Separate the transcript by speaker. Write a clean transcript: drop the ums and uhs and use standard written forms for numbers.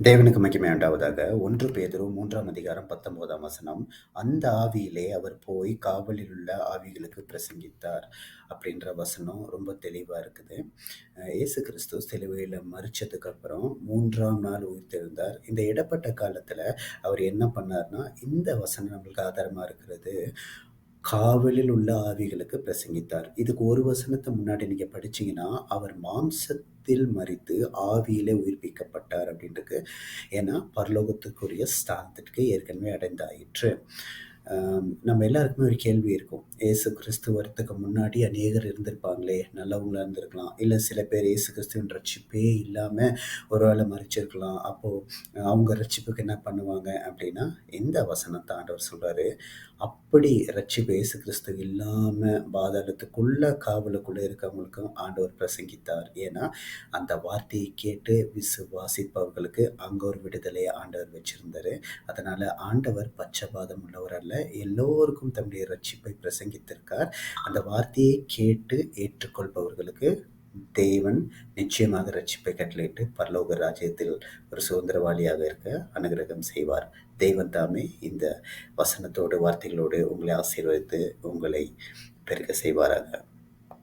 Speaker 1: தேவனுக்கு மகிமை உண்டாவதாக. 1 பேதுரு 3ஆம் அதிகாரம் 19ஆம் வசனம். அந்த ஆவியிலே அவர் போய் காவலில் உள்ள ஆவிகளுக்கு பிரசங்கித்தார். அப்படின்ற வசனம் ரொம்ப தெளிவா இருக்குது. இயேசு கிறிஸ்து சிலுவையில மரிச்சதுக்கு அப்புறம் 3ஆம் நாள் உயிர்த்தெழுந்தார். இந்த இடைப்பட்ட காலத்துல அவர் என்ன பண்ணார்னா, இந்த வசனம் நம்மளுக்கு ஆதாரமா இருக்கிறது. காவலில் உள்ள ஆவிகளுக்கு பிரசங்கித்தார். இதுக்கு ஒரு வசனத்தை முன்னாடி நீங்க படிச்சீங்கன்னா, அவர் மாம்சத்தில் மரித்து ஆவியிலே உயிர்ப்பிக்கப்பட்டார் அப்படின்ருக்கு. ஏன்னா பரலோகத்துக்குரிய ஸ்தானத்திற்கு ஏற்கனவே அடைந்தாயிற்று. நம்ம எல்லாருக்குமே ஒரு கேள்வி இருக்கும். இயேசு கிறிஸ்து வரத்துக்கு முன்னாடி அநேகர் இருந்திருப்பாங்களே, நல்லவங்களா இருந்திருக்கலாம். இல்லை சில பேர் இயேசு கிறிஸ்துவின் ரட்சிப்பே இல்லாமல் ஒரு வேளை மறிச்சிருக்கலாம். அப்போது அவங்க ரட்சிப்புக்கு என்ன பண்ணுவாங்க அப்படின்னா, இந்த வசனத்தை ஆண்டவர் சொல்கிறாரு. அப்படி ரட்சிப்பு இயேசு கிறிஸ்து இல்லாமல் பாதாளத்துக்குள்ள காவலுக்குள்ளே இருக்கவங்களுக்கும் ஆண்டவர் பிரசங்கித்தார். ஏன்னா அந்த வார்த்தையை கேட்டு விசுவாசிப்பவர்களுக்கு அங்கே ஒரு விடுதலையை ஆண்டவர் வச்சிருந்தாரு. அதனால ஆண்டவர் பட்சபாதம் உள்ளவர் அல்ல, எல்லோருக்கும் தம்முடைய ரட்சிப்பை பிரசங்கித்திருக்கார். அந்த வார்த்தையை கேட்டு ஏற்றுக்கொள்பவர்களுக்கு தேவன் நிச்சயமாக ரட்சிப்பை கட்டளையிட்டு பரலோக ராஜ்யத்தில் ஒரு சுதந்திரவாளியாக இருக்க அனுகிரகம் செய்வார். தெய்வன் தாமே இந்த வசனத்தோடு வார்த்தைகளோடு உங்களை ஆசீர்வதித்து உங்களை பெருக செய்வாராக.